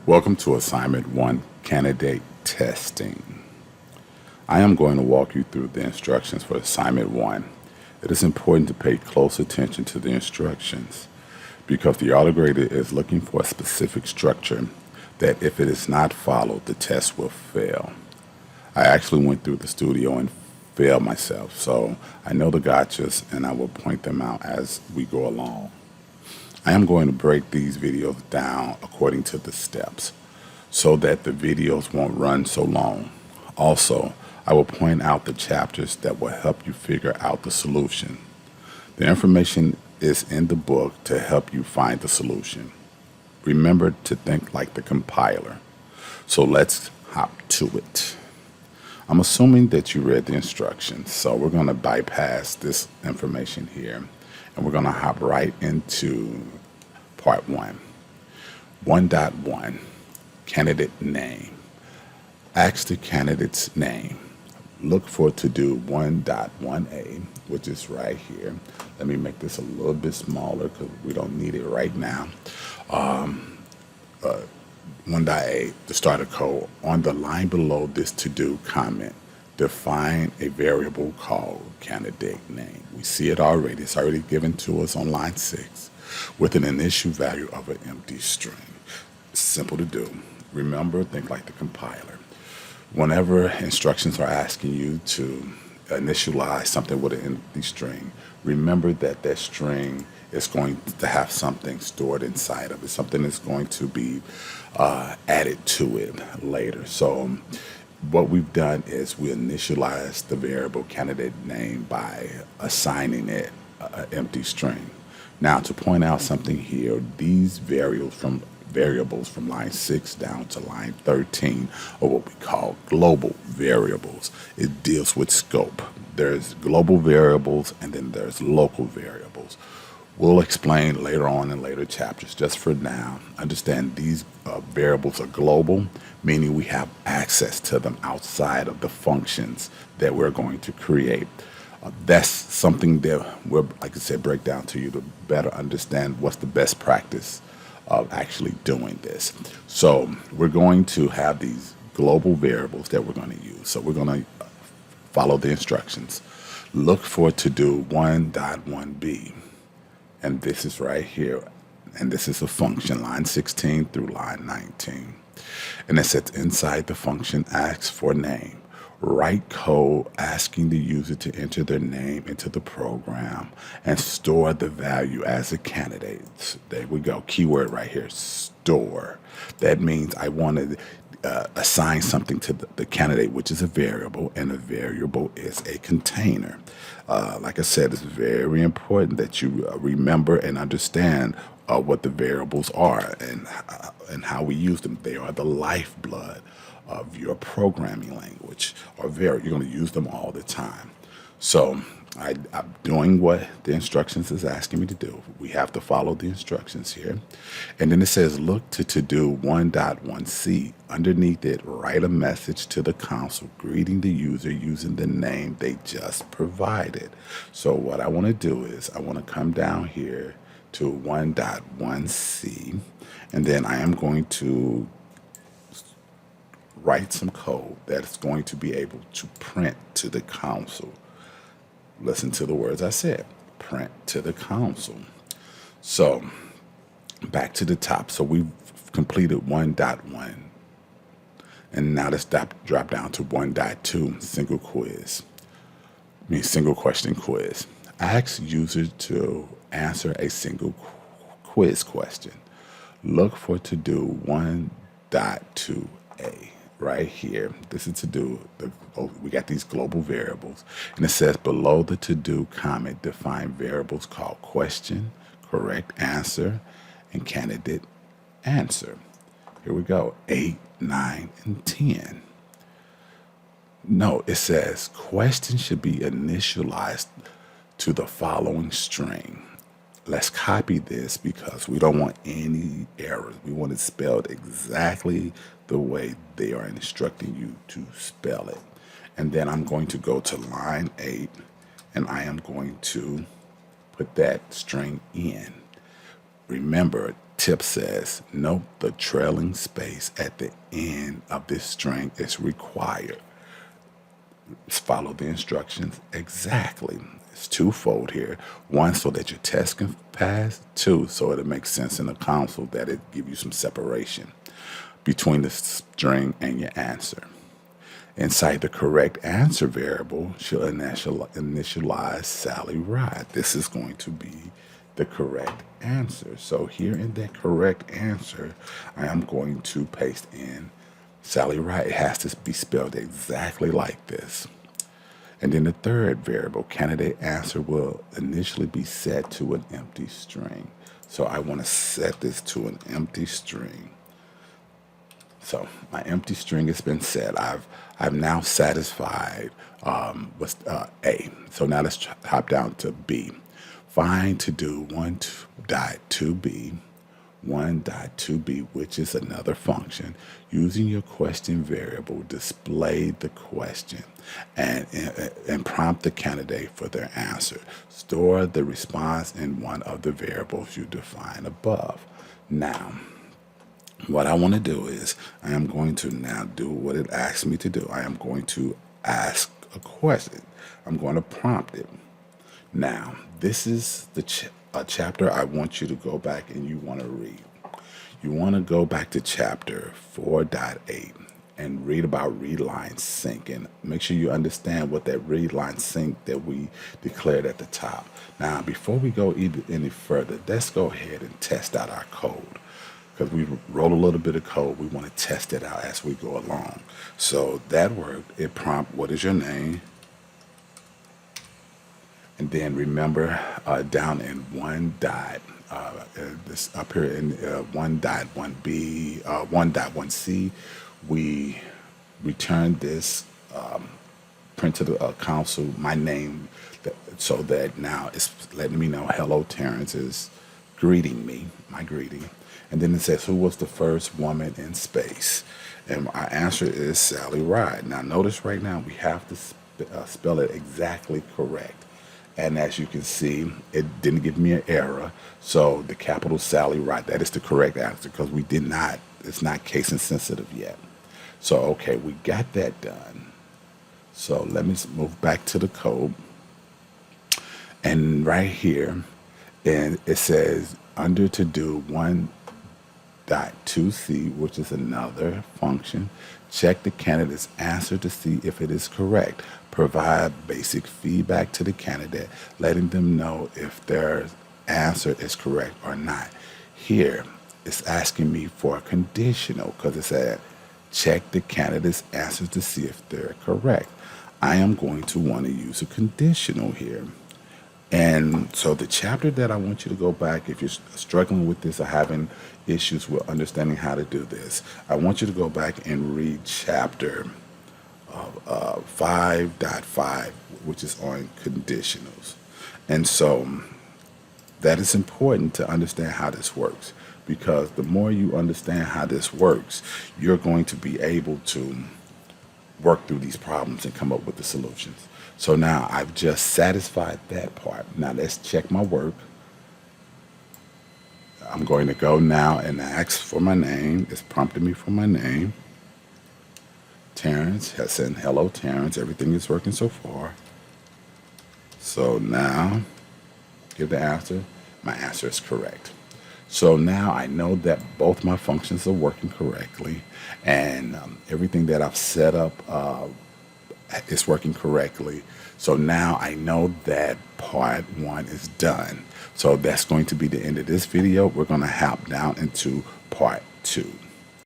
Welcome to Assignment 1, Candidate Testing. I am going to walk you through the instructions for Assignment 1. It is important to pay close attention to the instructions because the autograder is looking for a specific structure that if it is not followed, the test will fail. I actually went through the studio and failed myself, so I know the gotchas and I will point them out as we go along. I am going to break these videos down according to the steps so that the videos won't run so long. Also, I will point out the chapters that will help you figure out the solution. The information is in the book to help you find the solution. Remember to think like the compiler. So let's hop to it. I'm assuming that you read the instructions, so we're going to bypass this information here and we're going to hop right into part 1. 1.1, candidate name. Ask the candidate's name. Look for to do 1.1a, which is right here. Let me make this a little bit smaller because we don't need it right now. 1.a, the starter code. On the line below this to-do comment, define a variable called candidate name. We see it already. It's already given to us on line 6 with an initial value of an empty string. Simple to do. Remember, think like the compiler. Whenever instructions are asking you to initialize something with an empty string, remember that that string is going to have something stored inside of it, something that's going to be added to it later. So what we've done is we initialize the variable candidate name by assigning it an empty string. Now, to point out something here, these variables from line 6 down to line 13 are what we call global variables. It deals with scope. There's global variables and then there's local variables. We'll explain later on in later chapters. Just for now, understand these variables are global, meaning we have access to them outside of the functions that we're going to create. That's something that we'll, like I said, break down to you to better understand what's the best practice of actually doing this. So we're going to have these global variables that we're going to use. So we're going to follow the instructions. Look for to do 1.1b. And this is right here. And this is a function, line 16 through line 19. And it says inside the function asks for name. Write code asking the user to enter their name into the program and store the value as a candidate. There we go. Keyword right here, store. That means I want to assign something to the candidate, which is a variable, and a variable is a container. Like I said, it's very important that you remember and understand what the variables are and how we use them. They are the lifeblood of your programming language, or you're going to use them all the time. So I'm doing what the instructions is asking me to do. We have to follow the instructions here. And then it says, look to do 1.1c. Underneath it, write a message to the console greeting the user using the name they just provided. So what I want to do is I want to come down here to 1.1c, and then I am going to write some code that is going to be able to print to the console. Listen to the words I said, print to the console. So back to the top. So we've completed 1.1. And now let's drop down to 1.2, single question quiz. Ask users to answer a single quiz question. Look for to do 1.2a. Right here, this is to do, we got these global variables, and it says below the to-do comment, define variables called question, correct answer, and candidate answer. Here we go, 8, 9, and 10. No, it says question should be initialized to the following string. Let's copy this because we don't want any errors. We want it spelled exactly the way they are instructing you to spell it. And then I'm going to go to line 8 and I am going to put that string in. remember, tip says, note the trailing space at the end of this string is required. Follow the instructions exactly. It's twofold here. One, so that your test can pass. Two, so it'll make sense in the console, that it give you some separation between the string and your answer. Inside the correct answer variable should initialize Sally Ride. This is going to be the correct answer. So here in that correct answer, I am going to paste in Sally Ride. It has to be spelled exactly like this. And then the third variable, candidate answer, will initially be set to an empty string. So I want to set this to an empty string. So my empty string has been set. I've now satisfied with A. So now let's hop down to B. Find to do 1.2b, 1.2b, which is another function. Using your question variable, display the question and prompt the candidate for their answer. Store the response in one of the variables you define above. Now, what I want to do is I am going to now do what it asks me to do. I am going to ask a question. I'm going to prompt it. Now, this is the chapter I want you to go back and you want to read. You want to go back to chapter 4.8 and read about Readline-sync, and make sure you understand what that Readline-sync that we declared at the top. Now, before we go any further, let's go ahead and test out our code. Because we wrote a little bit of code, we want to test it out as we go along. So that worked. It prompt, what is your name? And then remember, down in this up here in 1.1b, 1.1c, we return this, print to the console my name, so that now it's letting me know, hello, Terrence is greeting me, my greeting. And then it says, who was the first woman in space? And our answer is Sally Ride. Now, notice right now we have to spell it exactly correct. And as you can see, it didn't give me an error. So the capital Sally Ride, that is the correct answer, because we did not, it's not case insensitive yet. So, okay, we got that done. So let me move back to the code. And right here, and it says under to do 1.2c, which is another function, check the candidate's answer to see if it is correct. Provide basic feedback to the candidate, letting them know if their answer is correct or not. Here, it's asking me for a conditional because it said, check the candidate's answers to see if they're correct. I am going to want to use a conditional here. And so the chapter that I want you to go back, if you're struggling with this or having issues with understanding how to do this, I want you to go back and read chapter 5.5, which is on conditionals. And so that is important to understand how this works, because the more you understand how this works, you're going to be able to work through these problems and come up with the solutions. So now I've just satisfied that part. Now let's check my work. I'm going to go now and ask for my name. It's prompting me for my name. Terrence has said, hello, Terrence. Everything is working so far. So now, give the answer. My answer is correct. So now I know that both my functions are working correctly, and everything that I've set up is working correctly. So now I know that part one is done. So that's going to be the end of this video. We're going to hop down into part two.